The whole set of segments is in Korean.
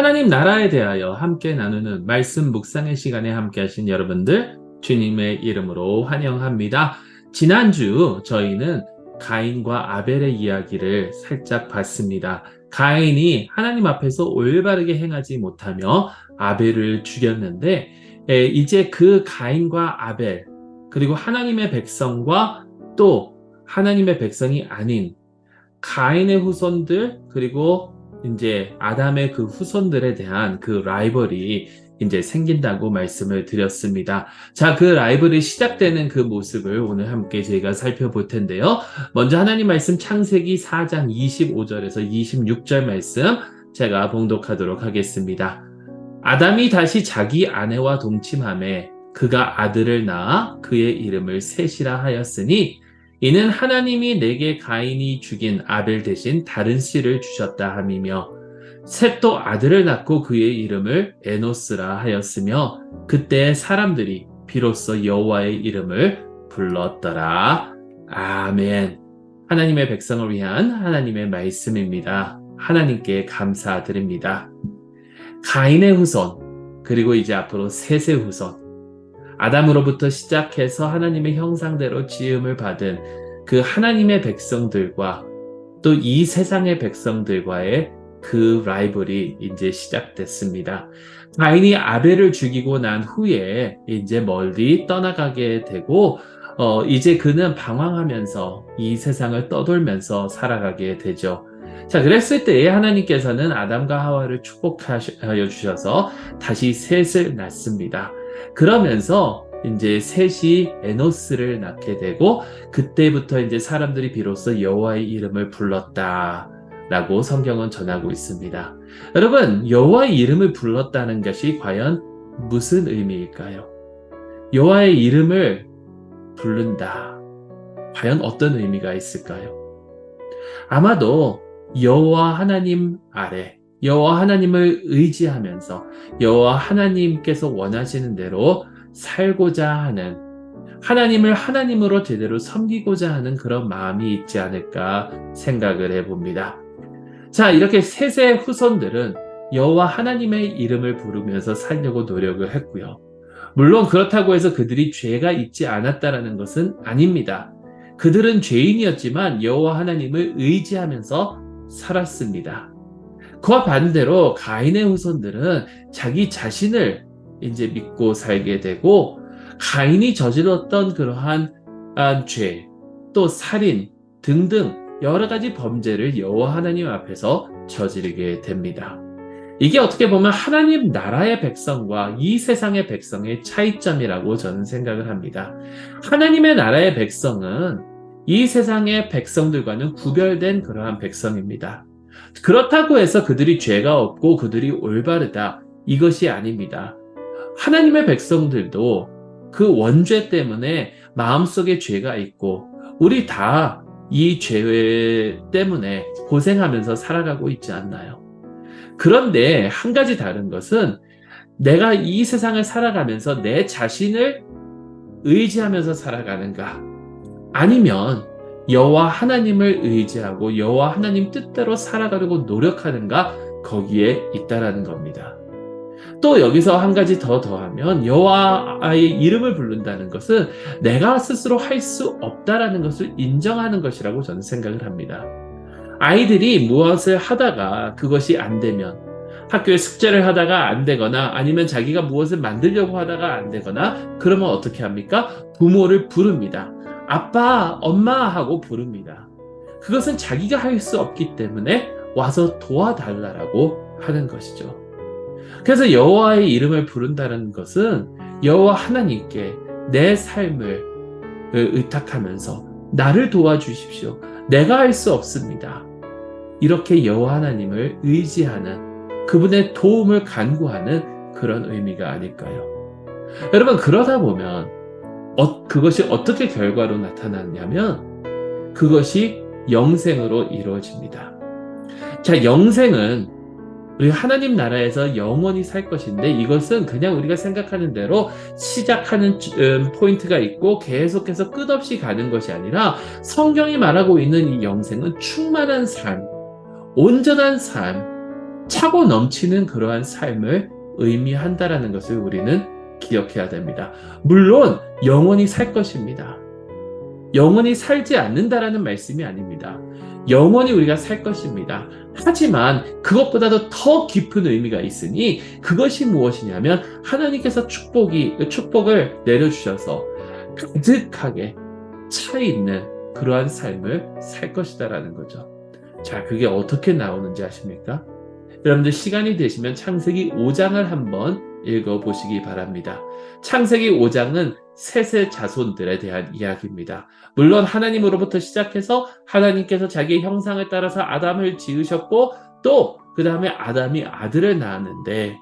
하나님 나라에 대하여 함께 나누는 말씀 묵상의 시간에 함께 하신 여러분들 주님의 이름으로 환영합니다. 지난주 저희는 가인과 아벨의 이야기를 살짝 봤습니다. 가인이 하나님 앞에서 올바르게 행하지 못하며 아벨을 죽였는데 이제 그 가인과 아벨 그리고 하나님의 백성과 또 하나님의 백성이 아닌 가인의 후손들 그리고 이제 아담의 그 후손들에 대한 그 라이벌이 이제 생긴다고 말씀을 드렸습니다. 자, 그 라이벌이 시작되는 그 모습을 오늘 함께 저희가 살펴볼 텐데요. 먼저 하나님 말씀 창세기 4장 25절에서 26절 말씀 제가 봉독하도록 하겠습니다. 아담이 다시 자기 아내와 동침하매 그가 아들을 낳아 그의 이름을 셋이라 하였으니 이는 하나님이 내게 가인이 죽인 아벨 대신 다른 씨를 주셨다 함이며 셋도 아들을 낳고 그의 이름을 에노스라 하였으며 그때 사람들이 비로소 여호와의 이름을 불렀더라. 아멘. 하나님의 백성을 위한 하나님의 말씀입니다. 하나님께 감사드립니다. 가인의 후손 그리고 이제 앞으로 셋의 후손 아담으로부터 시작해서 하나님의 형상대로 지음을 받은 그 하나님의 백성들과 또 이 세상의 백성들과의 그 라이벌이 이제 시작됐습니다. 가인이 아벨을 죽이고 난 후에 이제 멀리 떠나가게 되고 이제 그는 방황하면서 이 세상을 떠돌면서 살아가게 되죠. 자, 그랬을 때에 하나님께서는 아담과 하와를 축복하여 주셔서 다시 셋을 낳습니다. 그러면서 이제 셋이 에노스를 낳게 되고 그때부터 이제 사람들이 비로소 여호와의 이름을 불렀다라고 성경은 전하고 있습니다. 여러분, 여호와의 이름을 불렀다는 것이 과연 무슨 의미일까요? 여호와의 이름을 부른다. 과연 어떤 의미가 있을까요? 아마도 여호와 하나님 아래 여호와 하나님을 의지하면서 여호와 하나님께서 원하시는 대로 살고자 하는 하나님을 하나님으로 제대로 섬기고자 하는 그런 마음이 있지 않을까 생각을 해봅니다. 자, 이렇게 셋의 후손들은 여호와 하나님의 이름을 부르면서 살려고 노력을 했고요. 물론 그렇다고 해서 그들이 죄가 있지 않았다라는 것은 아닙니다. 그들은 죄인이었지만 여호와 하나님을 의지하면서 살았습니다. 그와 반대로 가인의 후손들은 자기 자신을 이제 믿고 살게 되고 가인이 저질렀던 그러한 죄, 또 살인 등등 여러 가지 범죄를 여호와 하나님 앞에서 저지르게 됩니다. 이게 어떻게 보면 하나님 나라의 백성과 이 세상의 백성의 차이점이라고 저는 생각을 합니다. 하나님의 나라의 백성은 이 세상의 백성들과는 구별된 그러한 백성입니다. 그렇다고 해서 그들이 죄가 없고 그들이 올바르다 이것이 아닙니다. 하나님의 백성들도 그 원죄 때문에 마음속에 죄가 있고 우리 다 이 죄 때문에 고생하면서 살아가고 있지 않나요? 그런데 한 가지 다른 것은 내가 이 세상을 살아가면서 내 자신을 의지하면서 살아가는가 아니면 여호와 하나님을 의지하고 여호와 하나님 뜻대로 살아가려고 노력하는가 거기에 있다라는 겁니다. 또 여기서 한 가지 더하면 여호와의 이름을 부른다는 것은 내가 스스로 할 수 없다라는 것을 인정하는 것이라고 저는 생각을 합니다. 아이들이 무엇을 하다가 그것이 안 되면 학교에 숙제를 하다가 안 되거나 아니면 자기가 무엇을 만들려고 하다가 안 되거나 그러면 어떻게 합니까? 부모를 부릅니다. 아빠, 엄마 하고 부릅니다. 그것은 자기가 할 수 없기 때문에 와서 도와달라고 하는 것이죠. 그래서 여호와의 이름을 부른다는 것은 여호와 하나님께 내 삶을 의탁하면서 나를 도와주십시오. 내가 할 수 없습니다. 이렇게 여호와 하나님을 의지하는 그분의 도움을 간구하는 그런 의미가 아닐까요? 여러분, 그러다 보면 그것이 어떻게 결과로 나타났냐면 그것이 영생으로 이루어집니다. 자, 영생은 우리 하나님 나라에서 영원히 살 것인데 이것은 그냥 우리가 생각하는 대로 시작하는 포인트가 있고 계속해서 끝없이 가는 것이 아니라 성경이 말하고 있는 이 영생은 충만한 삶, 온전한 삶, 차고 넘치는 그러한 삶을 의미한다라는 것을 우리는 기억해야 됩니다. 물론 영원히 살 것입니다. 영원히 살지 않는다라는 말씀이 아닙니다. 영원히 우리가 살 것입니다. 하지만 그것보다도 더 깊은 의미가 있으니 그것이 무엇이냐면 하나님께서 축복을 내려주셔서 가득하게 차 있는 그러한 삶을 살 것이다라는 거죠. 자, 그게 어떻게 나오는지 아십니까? 여러분들 시간이 되시면 창세기 5장을 한번 읽어보시기 바랍니다. 창세기 5장은 셋의 자손들에 대한 이야기입니다. 물론 하나님으로부터 시작해서 하나님께서 자기의 형상을 따라서 아담을 지으셨고 또 그 다음에 아담이 아들을 낳았는데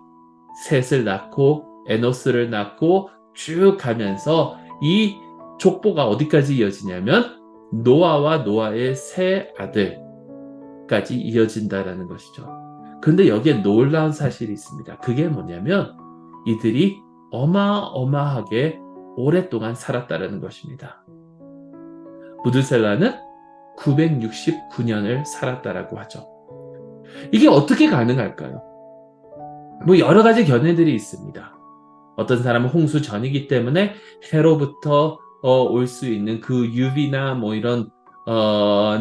셋을 낳고 에노스를 낳고 쭉 가면서 이 족보가 어디까지 이어지냐면 노아와 노아의 세 아들까지 이어진다라는 것이죠. 근데 여기에 놀라운 사실이 있습니다. 그게 뭐냐면 이들이 어마어마하게 오랫동안 살았다라는 것입니다. 무드셀라는 969년을 살았다라고 하죠. 이게 어떻게 가능할까요? 뭐 여러 가지 견해들이 있습니다. 어떤 사람은 홍수 전이기 때문에 해로부터 올 수 있는 그 UV나 뭐 이런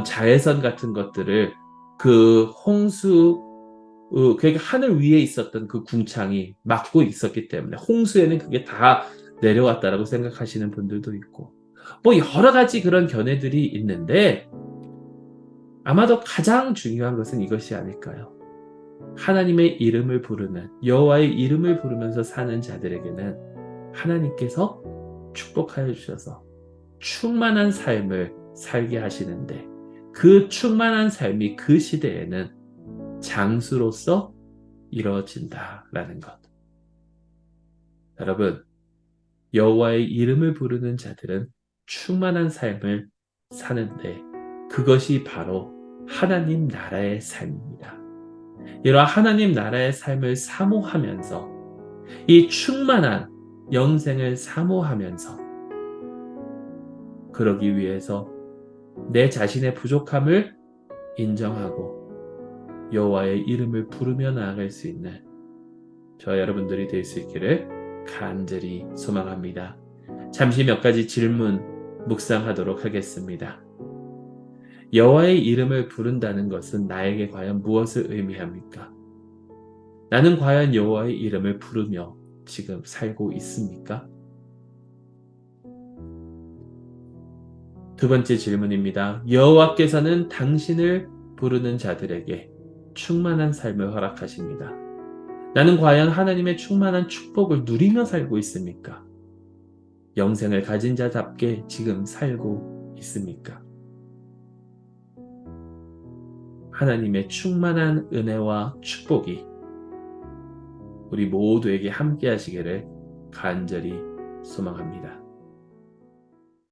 자외선 같은 것들을 그 홍수 그러니까 하늘 위에 있었던 그 궁창이 막고 있었기 때문에 홍수에는 그게 다 내려왔다라고 생각하시는 분들도 있고 뭐 여러 가지 그런 견해들이 있는데 아마도 가장 중요한 것은 이것이 아닐까요? 하나님의 이름을 부르는 여호와의 이름을 부르면서 사는 자들에게는 하나님께서 축복하여 주셔서 충만한 삶을 살게 하시는데 그 충만한 삶이 그 시대에는 장수로서 이루어진다라는 것. 여러분, 여호와의 이름을 부르는 자들은 충만한 삶을 사는데 그것이 바로 하나님 나라의 삶입니다. 이러한 하나님 나라의 삶을 사모하면서 이 충만한 영생을 사모하면서 그러기 위해서 내 자신의 부족함을 인정하고 여호와의 이름을 부르며 나아갈 수 있는 저 여러분들이 될 수 있기를 간절히 소망합니다. 잠시 몇 가지 질문 묵상하도록 하겠습니다. 여호와의 이름을 부른다는 것은 나에게 과연 무엇을 의미합니까? 나는 과연 여호와의 이름을 부르며 지금 살고 있습니까? 두 번째 질문입니다. 여호와께서는 당신을 부르는 자들에게 충만한 삶을 허락하십니다. 나는 과연 하나님의 충만한 축복을 누리며 살고 있습니까? 영생을 가진 자답게 지금 살고 있습니까? 하나님의 충만한 은혜와 축복이 우리 모두에게 함께 하시기를 간절히 소망합니다.